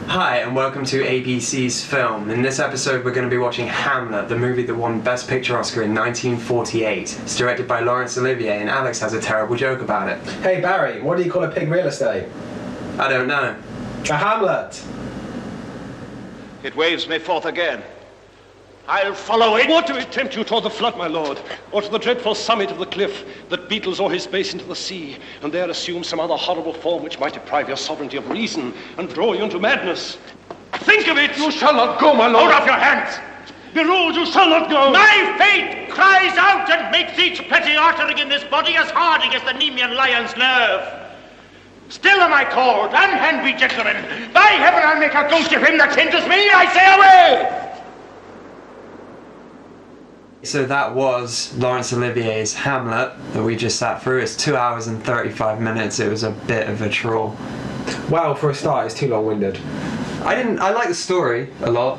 Hi, and welcome to ABC's Film. In this episode we're going to be watching Hamlet, the movie that won Best Picture Oscar in 1948. It's directed by Laurence Olivier, and Alex has a terrible joke about it. Hey Barry, what do you call a pig real estate? I don't know. A Hamlet. It waves me forth again. I'll follow it. What do it tempt you toward the flood, my lord? Or to the dreadful summit of the cliff that beetles o'er his base into the sea, and there assume some other horrible form which might deprive your sovereignty of reason and draw you into madness? Think of it! You shall not go, my lord! Hold up your hands! Be ruled, you shall not go! My fate cries out and makes each petty artery in this body as hardy as the Nemean lion's nerve. Still am I called, unhand me, gentlemen. By heaven, I'll make a ghost of him that hinders me. I say away! So that was Laurence Olivier's Hamlet that we just sat through. It's 2 hours and 35 minutes. It was a bit of a troll. Well, for a start, it's too long-winded. I like the story a lot.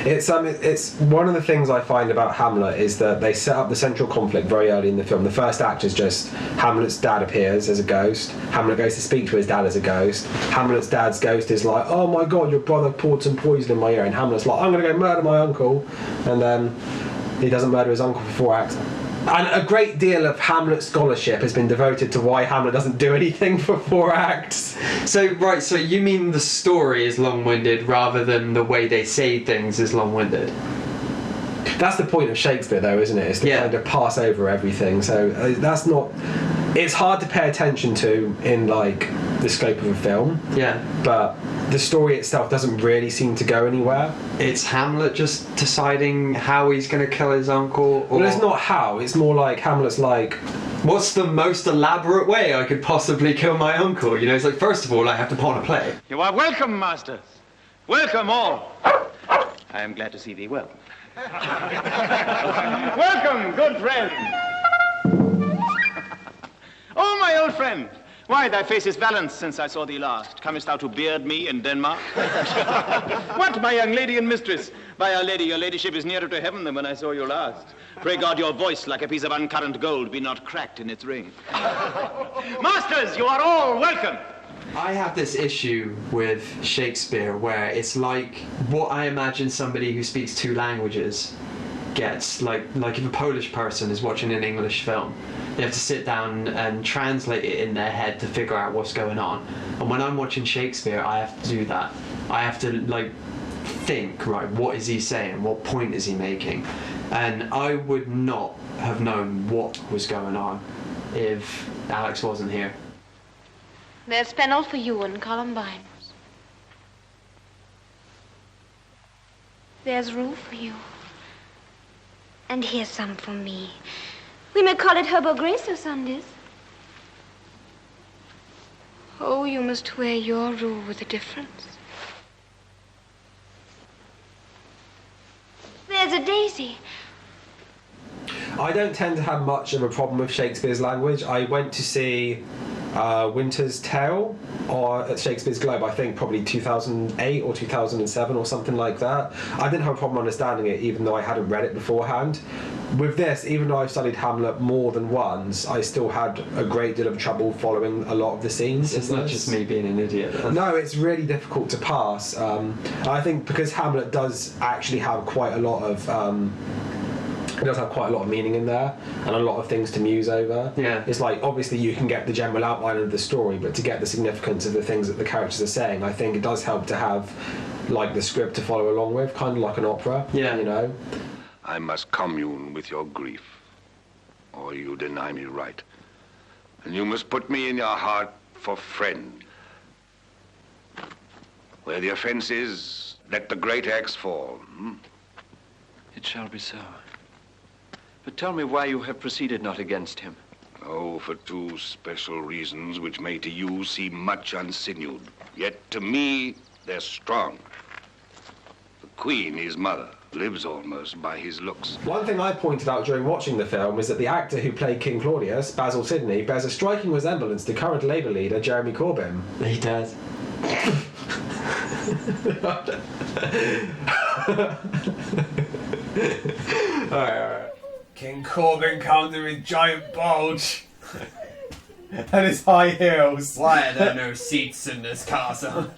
It's one of the things I find about Hamlet is that they set up the central conflict very early in the film. The first act is just Hamlet's dad appears as a ghost. Hamlet goes to speak to his dad as a ghost. Hamlet's dad's ghost is like, oh my god, your brother poured some poison in my ear. And Hamlet's like, I'm going to go murder my uncle. And then he doesn't murder his uncle for 4 acts. And a great deal of Hamlet scholarship has been devoted to why Hamlet doesn't do anything for 4 acts. So you mean the story is long-winded rather than the way they say things is long-winded? That's the point of Shakespeare, though, isn't it? It's to kind of pass over everything. So that's not... It's hard to pay attention to in, like, the scope of a film. Yeah. But the story itself doesn't really seem to go anywhere. It's Hamlet just deciding how he's going to kill his uncle? Or... Well, it's not how. It's more like Hamlet's like... What's the most elaborate way I could possibly kill my uncle? You know, it's like, first of all, I have to put on a play. You are welcome, masters. Welcome all. I am glad to see thee well. Welcome, good friend. Oh, my old friend. Why, thy face is balanced since I saw thee last. Comest thou to beard me in Denmark? What, my young lady and mistress? By Our Lady, your ladyship is nearer to heaven than when I saw you last. Pray God your voice, like a piece of uncurrent gold, be not cracked in its ring. Masters, you are all welcome. I have this issue with Shakespeare where it's like what I imagine somebody who speaks 2 languages gets. Like if a Polish person is watching an English film, they have to sit down and translate it in their head to figure out what's going on. And when I'm watching Shakespeare, I have to do that. I have to think, right, what is he saying? What point is he making? And I would not have known what was going on if Alex wasn't here. There's fennel for you and columbines. There's rue for you. And here's some for me. We may call it Herbo Grace or Sundays. Oh, you must wear your rue with a difference. There's a daisy. I don't tend to have much of a problem with Shakespeare's language. I went to see Winter's Tale at Shakespeare's Globe, I think probably 2008 or 2007 or something like that. I didn't have a problem understanding it even though I hadn't read it beforehand. With this, even though I've studied Hamlet more than once, I still had a great deal of trouble following a lot of the scenes. It's not just me being an idiot. No, it's really difficult to pass. I think because Hamlet does actually have quite a lot of it does have quite a lot of meaning in there and a lot of things to muse over. Yeah. It's like, obviously you can get the general outline of the story, but to get the significance of the things that the characters are saying, I think it does help to have like the script to follow along with, kind of like an opera. Yeah. You know? I must commune with your grief, or you deny me right. And you must put me in your heart for friend. Where the offense is, let the great axe fall. It shall be so. But tell me why you have proceeded not against him. Oh, for 2 special reasons which may to you seem much unsinewed. Yet to me, they're strong. The Queen, his mother, lives almost by his looks. One thing I pointed out during watching the film is that the actor who played King Claudius, Basil Sidney, bears a striking resemblance to current Labour leader Jeremy Corbyn. He does. Alright. King Corbin comes in his giant bulge and his high heels. Why are there no seats in this castle?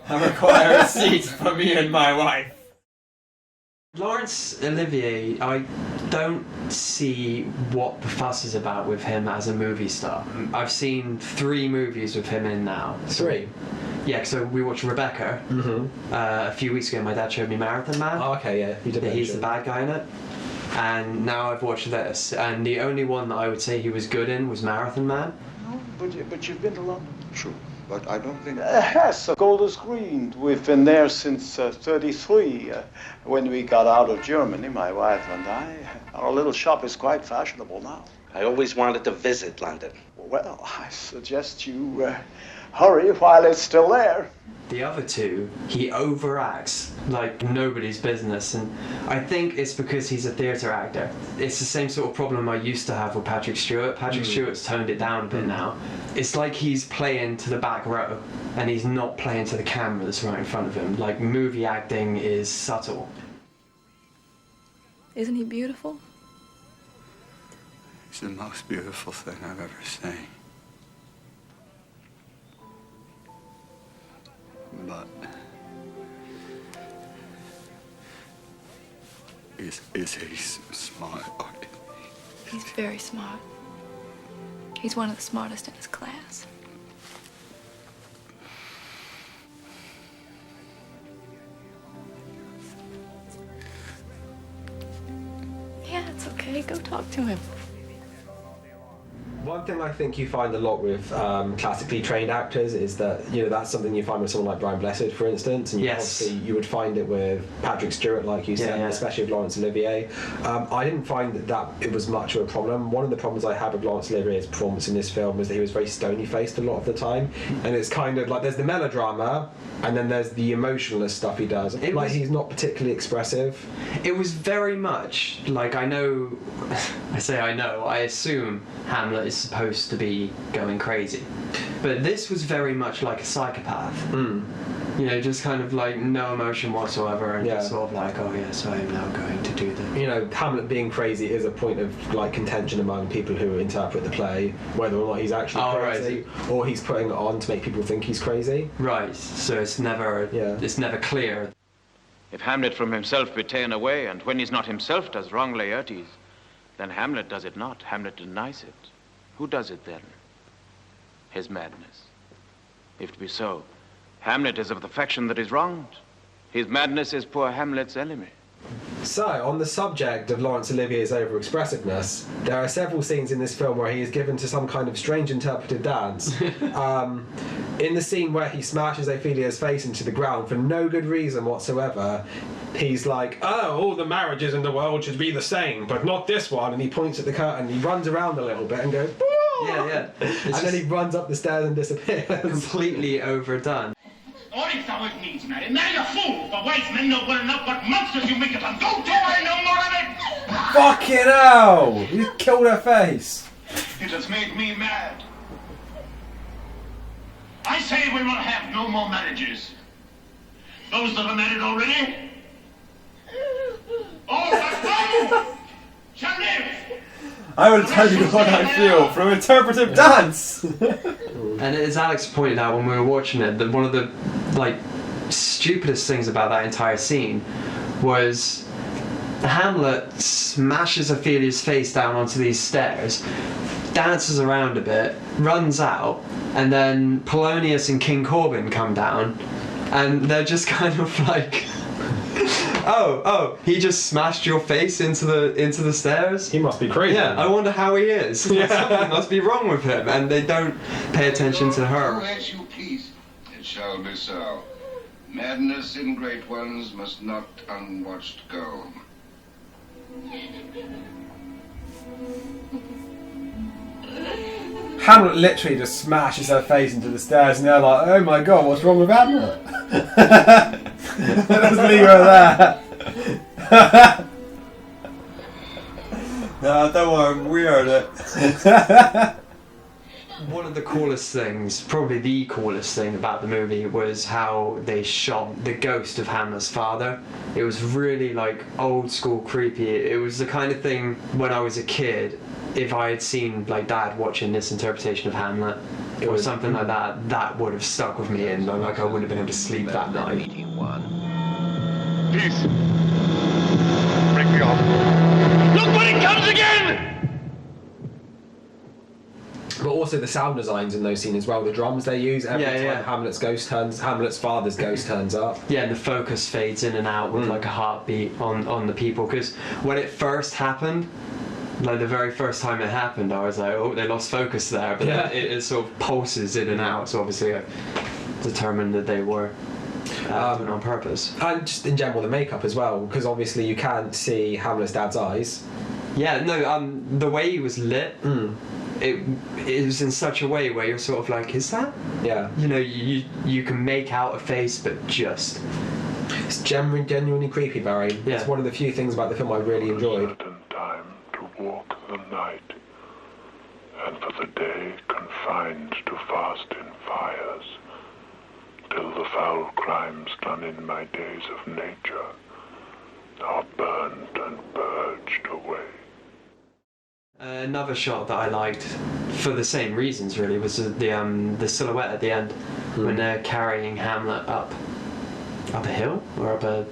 I require a seat for me and my wife. Laurence Olivier, I don't see what the fuss is about with him as a movie star. I've seen 3 movies with him in now. 3? Yeah, so we watched Rebecca a few weeks ago. My dad showed me Marathon Man. Oh, okay, yeah. You did He's the bad guy in it. And now I've watched this, and the only one that I would say he was good in was Marathon Man. No, but you've been to London. True, but I don't think... Yes, Golders Green. We've been there since 33. When we got out of Germany, my wife and I. Our little shop is quite fashionable now. I always wanted to visit London. Well, I suggest you hurry while it's still there. The other 2, he overacts like nobody's business, and I think it's because he's a theatre actor. It's the same sort of problem I used to have with Patrick Stewart. Patrick Stewart's toned it down a bit now. It's like he's playing to the back row, and he's not playing to the camera that's right in front of him. Like, movie acting is subtle. Isn't he beautiful? He's the most beautiful thing I've ever seen. But is he smart? He's very smart. He's one of the smartest in his class. Yeah, it's okay. Go talk to him. One thing I think you find a lot with classically trained actors is that, you know, that's something you find with someone like Brian Blessed, for instance, and obviously you would find it with Patrick Stewart, like you said, especially with Laurence Olivier. I didn't find that it was much of a problem. One of the problems I had with Laurence Olivier's performance in this film was that he was very stony-faced a lot of the time, and it's kind of like there's the melodrama, and then there's the emotionless stuff he does. He's not particularly expressive. It was very much like, I assume Hamlet is supposed to be going crazy, but this was very much like a psychopath. You know, just kind of like no emotion whatsoever, and just sort of like, oh yes, I am now going to do this. You know, Hamlet being crazy is a point of like contention among people who interpret the play, whether or not he's actually crazy or he's putting it on to make people think he's crazy. Right. So it's never clear. If Hamlet from himself be ta'en away, and when he's not himself does wrong Laertes, then Hamlet does it not. Hamlet denies it. Who does it then? His madness. If it be so, Hamlet is of the faction that is wronged. His madness is poor Hamlet's enemy. So, on the subject of Laurence Olivier's overexpressiveness, there are several scenes in this film where he is given to some kind of strange interpretive dance. In the scene where he smashes Ophelia's face into the ground for no good reason whatsoever, he's like, oh, all the marriages in the world should be the same, but not this one, and he points at the curtain, he runs around a little bit and goes, yeah. And then he runs up the stairs and disappears. Completely overdone. Or if thou it needs, marry a fool, for wise men know well enough what monsters you make of them. Go to I no more of it! Fucking hell! You killed her face. It has made me mad. I say we will have no more marriages. Those that are married already, all but one shall live. I will tell you what I feel from interpretive dance. And as Alex pointed out when we were watching it, that one of the stupidest things about that entire scene was Hamlet smashes Ophelia's face down onto these stairs, dances around a bit, runs out, and then Polonius and King Corbin come down, and they're just kind of like, oh, he just smashed your face into the stairs? He must be crazy. Yeah, I wonder how he is. Something must be wrong with him, and they don't pay attention to her. As you please. It shall be so. Madness in great ones must not unwatched go. Hamlet literally just smashes her face into the stairs, and they're like, oh my god, what's wrong with Hamlet? Let's leave her there. No, I don't want to weird it. one of the coolest things, probably the coolest thing about the movie was how they shot the ghost of Hamlet's father. It was really like old school creepy. It was the kind of thing when I was a kid, if I had seen like Dad watching this interpretation of Hamlet or something like that, that would have stuck with me and like I wouldn't have been able to sleep that night. Peace. Break me off. Look when it comes again! But also the sound designs in those scenes as well. The drums they use every time Hamlet's father's ghost turns up. Yeah, and the focus fades in and out with like a heartbeat on the people. Because when it first happened, like the very first time it happened, I was like, oh, they lost focus there. But then it sort of pulses in and out. So obviously I determined that they were doing it on purpose. And just in general the makeup as well, because obviously you can't see Hamlet's dad's eyes. Yeah, no, the way he was lit, it was in such a way where you're sort of like, is that? Yeah. You know, you can make out a face, but just... It's genuinely creepy, Barry. Yeah. It's one of the few things about the film I really enjoyed. Time to walk the night, and for the day confined to fasting fires, till the foul crimes done in my days of nature are burned and purged away. Another shot that I liked, for the same reasons really, was the silhouette at the end when they're carrying Hamlet up a hill or up a.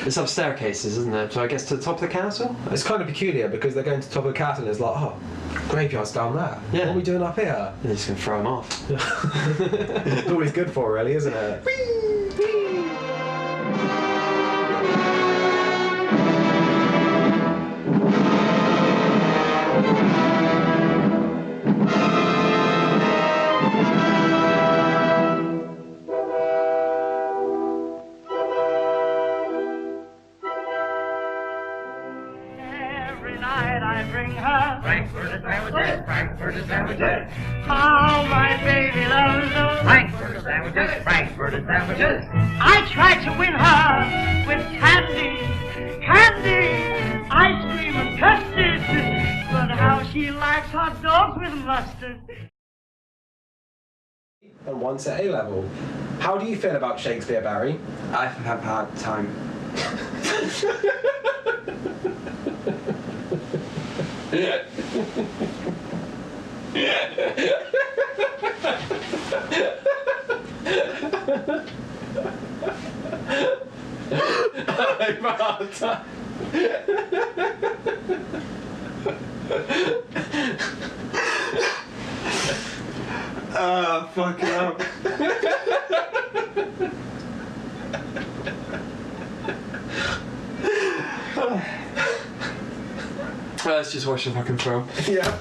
It's up staircases, isn't it? So I guess to the top of the castle. It's kind of peculiar because they're going to the top of the castle and it's like, oh, graveyard's down there. Yeah. What are we doing up here? They're just gonna throw them off. It's always good for, really, isn't it? Frankfurter sandwiches. Oh, my baby loves those Frankfurter sandwiches. Frankfurter sandwiches. I tried to win her with candy, ice cream and custard, but how she likes hot dogs with mustard. And once at A level. How do you feel about Shakespeare, Barry? I have a hard time. I'm a hard time. Fuck up. Let's just watch the fucking film. Yeah.